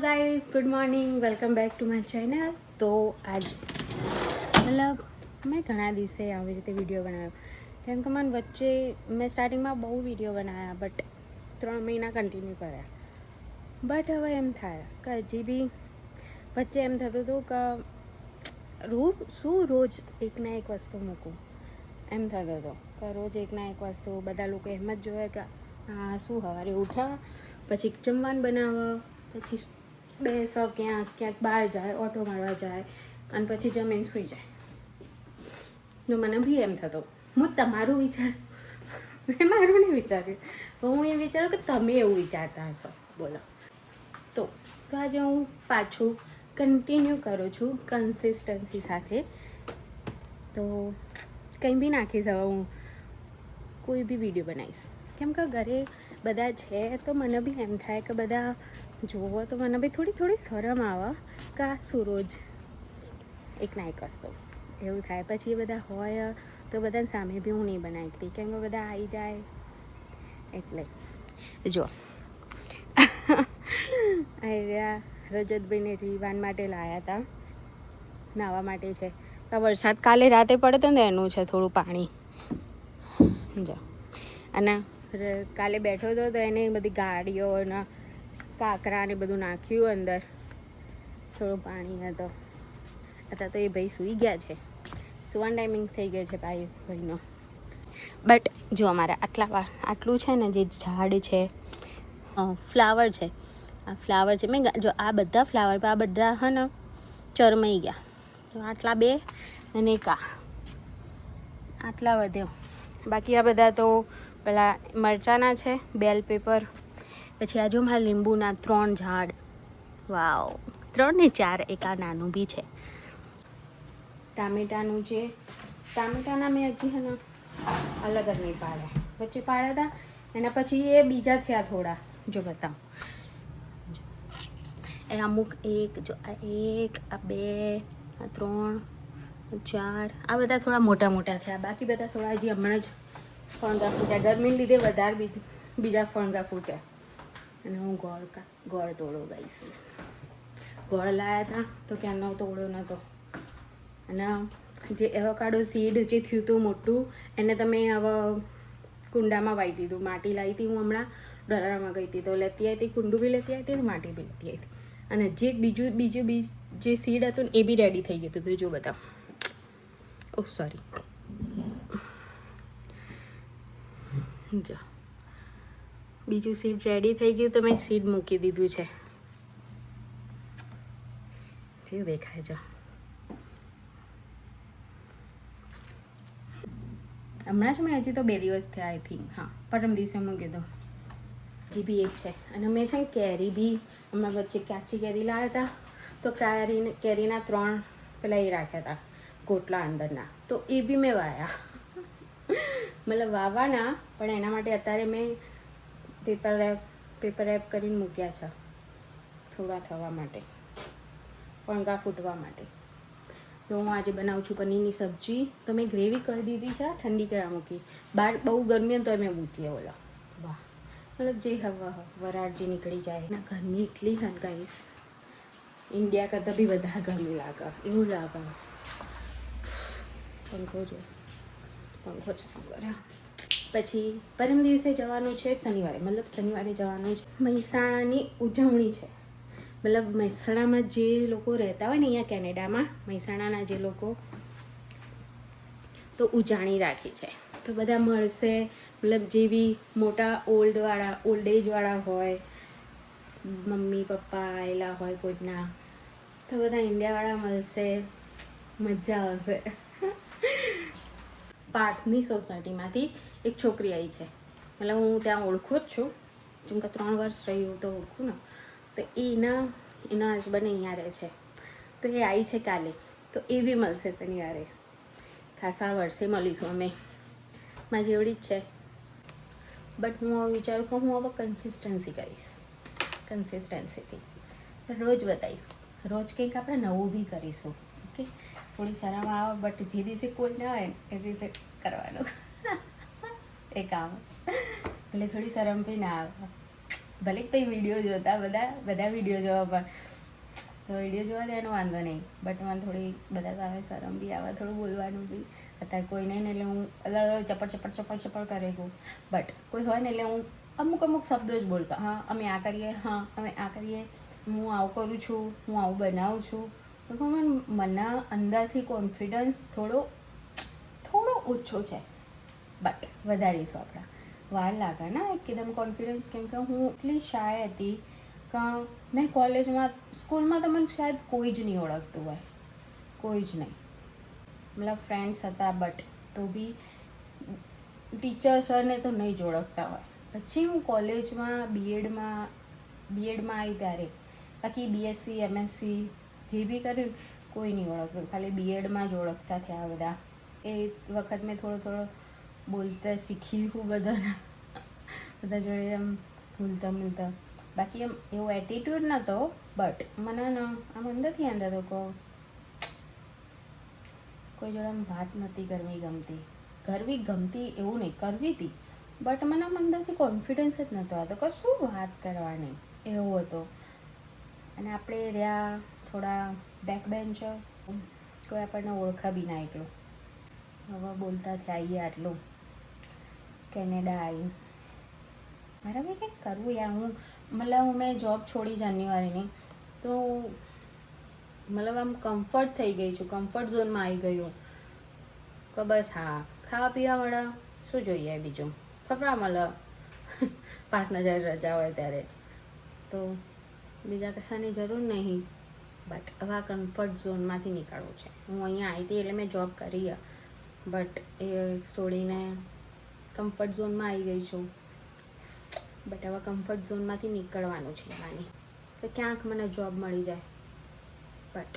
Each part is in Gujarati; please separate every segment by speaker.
Speaker 1: Guys, good morning, welcome back to my channel. तो आज मतलब मैं ઘણા દિવસે આવી રીતે વિડીયો બનાવ્યો કેમ કે મને વચ્ચે મેં સ્ટાર્ટિંગમાં બહુ વિડીયો બનાવ્યા બટ 3 મહિના કન્ટિન્યુ કર્યા બટ હવે એમ થાય કે હજી બી વચ્ચે એમ થતું હતું કે રોજ એકના એક વસ્તુ મૂકું એમ થતું હતું કે રોજ એકના એક વસ્તુ બધા લોકો એમ જ જોવે કે હા શું સવારે ઉઠા પછી જમવાનું બનાવો પછી બેસો ક્યાંક બહાર જાય ઓટો મારવા જાય અને પછી જમીન સૂઈ જાય તો મને બી એમ થતો હું તમારું વિચાર મેં મારું નહીં વિચાર્યું પણ હું એ વિચારું કે તમે એવું વિચારતા હશો બોલો તો આજે હું પાછું કન્ટિન્યુ કરું છું કન્સિસ્ટન્સી સાથે તો કંઈ બી નાખીશ હવે હું કોઈ બી વિડીયો બનાવીશ કેમ કે ઘરે બધા છે તો મને બી એમ થાય કે બધા જોવો તો મને બી થોડી શરમ આવે કે આ શું રોજ એકના એક વસ્તુ એવું થાય પછી એ બધા હોય તો બધાની સામે બી હું નહીં બનાવતી કેમ કે બધા આવી જાય એટલે જો અહીંયા રજતભાઈને રીવાન માટે લાવ્યા હતા નાહવા માટે છે તો વરસાદ કાલે રાતે પડે તો ને એનું છે થોડું પાણી જો અને કાલે બેઠો હતો તો એને બધી ગાડીઓ અને કાંકરા ને બધું નાખ્યું અંદર થોડું પાણી હતો અત્યારે તો એ ભાઈ સૂઈ ગયા છે સુવાનો ટાઈમિંગ થઈ ગયો છે ભાઈનો બટ જો અમારે આટલું છે ને જે ઝાડ છે ફ્લાવર છે આ ફ્લાવર છે મેં જો આ બધા ફ્લાવર આ બધા હે ને ચરમાઈ ગયા તો આટલા બે અને એક આટલા વધ્યો બાકી આ બધા તો પેલા મરચાંના છે બેલ પેપર પછી આ જો મારા લીંબુના 3 ઝાડ વાવ 3 ને 4 એક આ નાનું બી છે ટામેટાનું છે ટામેટાના મેં હજી છે ને અલગ જ નહીં પાડ્યા વચ્ચે પાડ્યા હતા એના પછી એ બીજા થયા થોડા જો બતાવો એ અમુક એક જો આ 1 આ 2 આ 3 4 આ બધા થોડા મોટા મોટા છે બાકી બધા થોડા હજી હમણાં જ ફણગા ફૂટ્યા ગરમીને લીધે વધારે બીજા ફણગા ફૂટ્યા અને હું ગોળ તોડો ગાઈશ ગોળ લાવ્યા હતા તો ક્યાંનો તોડ્યો નહોતો અને જે એવોકાડો સીડ જે થયું હતું મોટું એને તમે હવે કુંડામાં વાવી દીધું માટી લાવી હતી હું હમણાં ડોલરમાં ગઈ હતી તો લેતી આવી હતી કુંડું બી લેતી આવી હતી અને માટી બી લેતી આવી હતી અને જે બીજું જે સીડ હતું ને એ બી રેડી થઈ ગયું હતું જો બતાવો ઓહ સોરી જો બીજું સીડ રેડી થઈ ગયું તો મેં સીડ મૂકી દીધું છે જે દેખાય છે હમણાં જ મેં હજી તો 2 દિવસ થયા આઈ થિંક હા પરમ દિવસે મૂકી દો હજી બી એક છે અને મેં છે ને કેરી બી હમણાં વચ્ચે કાચી કેરી લાવ્યા હતા તો કેરીના 3 પેલા એ રાખ્યા હતા ગોટલા અંદરના તો એ બી મેં વાવ્યા મતલબ વાવવાના પણ એના માટે અત્યારે મેં પેપર રેપ કરીને મૂક્યા છે થોડા થવા માટે ફણગા ફૂટવા માટે તો હું આજે બનાવું છું પનીરની સબ્જી તો મેં ગ્રેવી કરી દીધી છે ઠંડી કરવા મૂકી બહાર બહુ ગરમી હોય તો મેં મૂકીએ ઓલા વાહ મતલબ જે હવા વરાળ જે નીકળી જાય ના ગરમી એટલી છે ગાઈસ ઇન્ડિયા કરતાં બી વધારે ગરમી લાગે એવું લાગે પંખો ચાલુ કર્યા પછી પરમ દિવસે જવાનું છે શનિવારે જવાનું છે મહેસાણાની ઉજવણી છે મતલબ મહેસાણામાં જે લોકો રહેતા હોય ને અહીંયા કેનેડામાં મહેસાણાના જે લોકો તો ઉજાણી રાખી છે તો બધા મળશે મતલબ જે બી મોટા ઓલ્ડ એજવાળા હોય મમ્મી પપ્પા આવેલા હોય કોઈના તો બધા ઇન્ડિયાવાળા મળશે મજા આવશે પાર્થની સોસાયટીમાંથી એક છોકરી આવી છે મતલબ હું ત્યાં ઓળખું જ છું જેમ કે 3 વર્ષ રહ્યું તો ઓળખું ને તો એના હસબન્ડ અહીંયા રહે છે તો એ આવી છે કાલે તો એ બી મળશે શનિવારે ખાસા વર્ષે મળીશું અમે મારી જેવડી જ છે બટ હું હવે વિચારું કે હું હવે કન્સિસ્ટન્સી કરીશ કન્સિસ્ટન્સીથી રોજ બતાવીશ રોજ કંઈક આપણે નવું બી કરીશું ઓકે થોડી શરમ આવે બટ જે દિવસે કોઈ ના હોય ને એ દિવસે કરવાનું એ કામ એટલે થોડી શરમ બી ના આવે ભલે કંઈ વિડીયો જોતા બધા વિડીયો જોવા, પણ તો વિડીયો જોવા દેવાનો વાંધો નહીં, બટ મને થોડી બધા સામે શરમ બી આવે, થોડું બોલવાનું બી. અત્યારે કોઈ નહીં ને એટલે હું ચપડ કરે કહું, બટ કોઈ હોય ને એટલે હું અમુક શબ્દો જ બોલતા. હા અમે આ કરીએ, હા અમે આ કરીએ, હું આવું કરું છું, હું આવું બનાવું છું. તો મને અંદરથી કોન્ફિડન્સ થોડો ઓછો છે, બટ વધારીશું આપણા. વાર લાગે ને એકદમ કોન્ફિડન્સ, કેમ કે હું એટલી શાય હતી કે મેં કોલેજમાં સ્કૂલમાં તો મને શાયદ કોઈ જ નહીં ઓળખતું હોય, કોઈ જ નહીં. મતલબ ફ્રેન્ડ્સ હતા બટ તો બી ટીચર્સને તો નહીં જ ઓળખતા હોય. પછી હું કોલેજમાં બીએડમાં આવી ત્યારે, બાકી બીએસસી એમએસસી જે બી કર્યું કોઈ નહીં ઓળખતું, ખાલી બીએડમાં જ ઓળખતા થયા બધા. એ વખત મેં થોડો બોલતા શીખી હું બધા જોડે એમ ભૂલતા. બાકી એમ એવો એટીટ્યૂડ નહોતો, બટ મને આમ અંદરથી અંદર તો કોઈ જોડે આમ વાત નથી કરવી ગમતી એવું નહીં, કરવી હતી, બટ મને આમ અંદરથી કોન્ફિડન્સ જ નહોતો આવતો કે શું વાત કરવાની, એવું હતો. અને આપણે રહ્યા થોડા બેક બેન્ચર, કોઈ આપણને ઓળખા બી ના એટલું. હવે બોલતા થયા આટલું, કેનેડા આવી મારા ભાઈ કંઈક કરવું યાર. મેં જોબ છોડી જાન્યુઆરીની, તો મતલબ આમ કમ્ફર્ટ થઈ ગઈ છું, કમ્ફર્ટ ઝોનમાં આવી ગયું કે બસ હા ખાવા પીવા મળે, શું જોઈએ બીજું, કપડાં મળે પાર્ટનર જ્યારે રજા હોય ત્યારે, તો બીજા કશાની જરૂર નહીં. બટ હવે આ કમ્ફર્ટ ઝોનમાંથી નીકળવું છે. હું અહીંયા આવી હતી એટલે મેં જોબ કરી, બટ એ છોડીને કમ્ફર્ટ ઝોનમાં આવી ગઈ છું. બટ હવે કમ્ફર્ટ ઝોનમાંથી નીકળવાનું છે માની કે ક્યાંક મને જોબ મળી જાય, બટ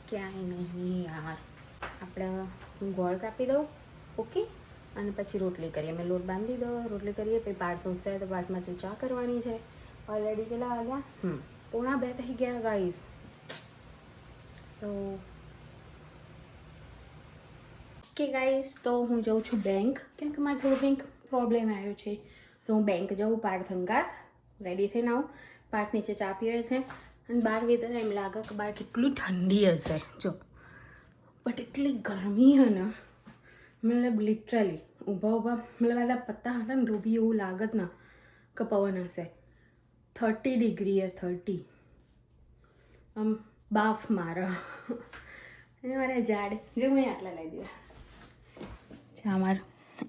Speaker 1: ક્યાંય નહીં યાર. આપણે હું ગોળ કાપી દઉં, ઓકે, અને પછી રોટલી કરીએ. મેં લોટ બાંધી દો, રોટલી કરીએ, પછી પાઠ ઉઠશે તો પાઠમાંથી ચા કરવાની છે. ઓલરેડી કેટલા વાગ્યા? 1:45 થઈ ગયા ગાઈસ. તો કે ગાઈસ, તો હું જાઉં છું બેંક, કેમ કે મારે થોડું કંઈક પ્રોબ્લેમ આવ્યો છે, તો હું બેંક જાઉં. પાર્થ અંગાત રેડી થઈને આવું. પાર્થ નીચે ચા પીવે છે, અને બહાર વેધર એમ લાગે કે બહાર કેટલું ઠંડી હશે જો, બટ એટલી ગરમી હે ને, મતલબ લિટરલી ઊભા મતલબ આટલા પત્તા હતા ને તો બી એવું લાગત ને કે પવન હશે. 30 ડિગ્રી 30, આમ બાફ મારે. અને મારા ઝાડ જો મેં આટલા લઈ દીધા અમાર.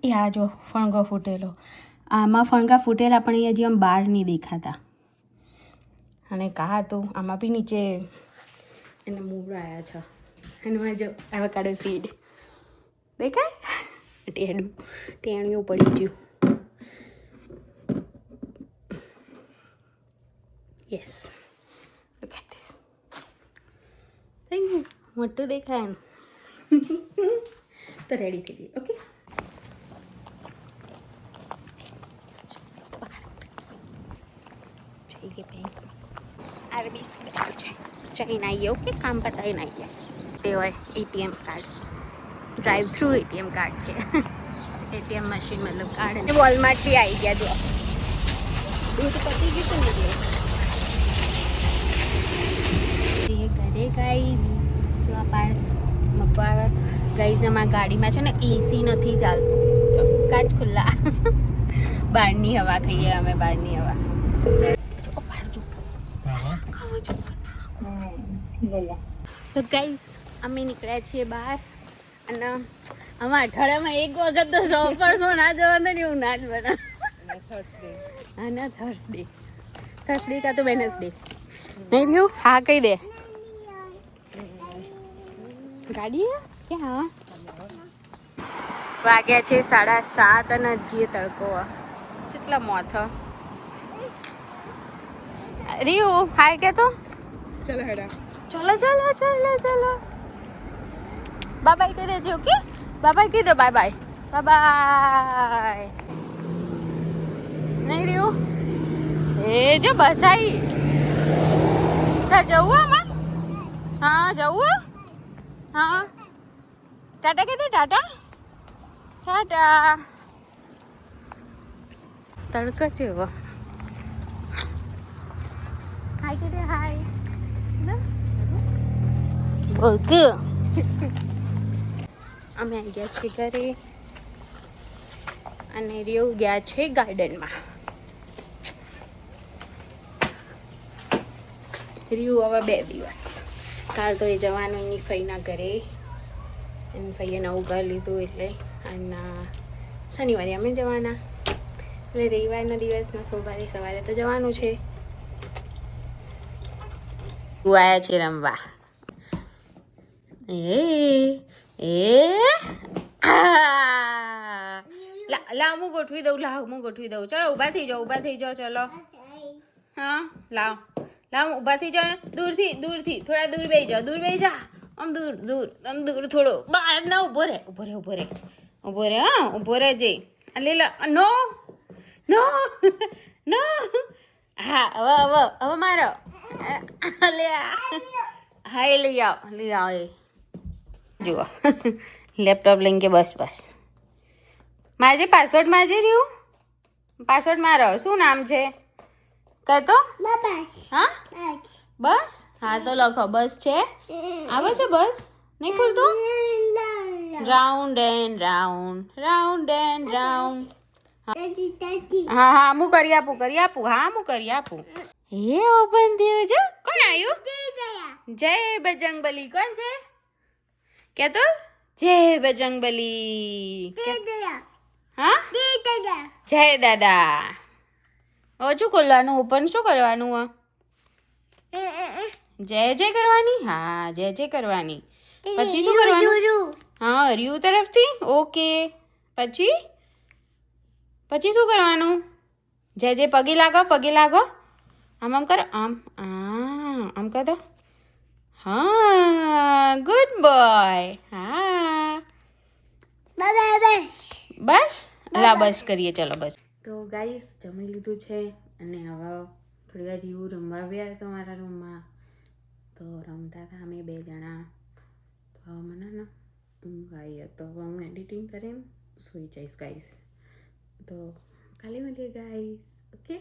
Speaker 1: એ આ જો ફણગો ફૂટેલો, આમાં ફણગા ફૂટેલા પણ એ હજી આમ બહાર નહીં દેખાતા. અને કા તો આમાં બી નીચે એને મૂળ આવ્યા છે. અને માં જો એવોકાડો સીડ દેખાય, ટેણિયું પડી ગયું. Yes, look at this. મોટું દેખાય ને તો રેડી થઈ ગઈ. ઓકે, જઈએ બેંકમાં. આરબીસી બેંક છે, જઈને આવીએ. ઓકે, કામ પતાવીને આવીએ. તે હોય ATM card, drive through ATM card છે. એટીએમ મશીન મતલબ કાર્ડ. વોલમાર્ટથી આવી ગયા જો, દૂધ પતી ગયું ને એટલે ઘરે ગાઈઝ. જો આ પાર્થ ગાઈઝ, અમારા ગાડીમાં છે ને એસી નથી ચાલતું, કાચ ખુલ્લા. બહારની હવા ખાઈએ અમે, બહારની હવા. તો ગાઈઝ અમે નીકળ્યા છીએ બહાર, અને આમાં અઠવાડિયામાં એક વખત તો શોપ પર શું ના જવાનું ને એવું ના જ બના. હા ના, થર્સડે કાં તો વેનસડે નહીં થયું. હા કહી દે. ગાડી ક્યાં વાગ્યા છે? 7:30, અને હજી તડકો કેટલા મોથ. રીહુ હાય કે તો ચલો હેડા, ચલો બાય કહી દેજો. ઓકે, બાય કહી દો. બાય. નહીં રીહુ, એ જો બસ આવી. જવું આમાં? હા જવું. હા, ટાટા કીધું. ટાટા. તો તડકો જેવો. હાય કે હાય બોલ કે અમે આવી ગયા છીએ ઘરે અને રેવ ગયા છે ગાર્ડનમાં. રહ્યું હવે 2 દિવસ. કાલ તો એ જવાનું એની ફઈના ઘરે. એની ફઈએ નવું ઘર લીધું એટલે આજના શનિવારે અમે જવાના. એટલે રવિવારના દિવસના સોમવારે સવારે તો જવાનું છે. તું આયા છે રમવા. એ લાવ હું ગોઠવી દઉં. ચલો ઊભા થઈ જાઓ ચલો. હા લાવ ઊભા થઈ જાઓ. દૂરથી થોડા દૂર બેસી જા. આમ દૂર થોડો બહાર ના ઊભો રે હા ઊભો રહે જઈ લે નો હા હવે મારો લે હા એ લઈ આવ એ જુઓ લેપટોપ લઈને કે બસ મારજે પાસવર્ડ રહ્યું. પાસવર્ડ મારો શું નામ છે કહેતો? હા બસ. હા તો લખો બસ છે. આવે છે બસ નહીં ખુલતું. રાઉન્ડ એન્ડ રાઉન્ડ હા હું કરી આપું. એ ઓપન થયું છે. કોણ આવ્યું? જય બજરંગબલી. કોણ છે કહેતો? જય બજરંગબલી. હા જય દાદા. હવે શું ખોલવાનું? ઓપન શું કરવાનું? જય કરવાની. હા જય કરવાની. પછી શું કરવાનું? હા રહ્યું તરફથી. ઓકે પછી શું કરવાનું? જય પગે લાગો. આમ કરો. આમ કરો. હા ગુડ બોય. હા બસ બસ કરીએ ચલો બસ. તો ગાઈસ જમી લીધું છે અને હવે થોડી વાર રહ્યું રમવા આવ્યા હતા મારા રૂમમાં. તો રમતા હતા અમે 2 જણા. તો હવે મને ઊંઘ આવી હતો. હવે હું એડિટિંગ કરીને સૂઈ જઈશ ગાઈસ. તો કાલે મળીએ ગાઈસ. ઓકે.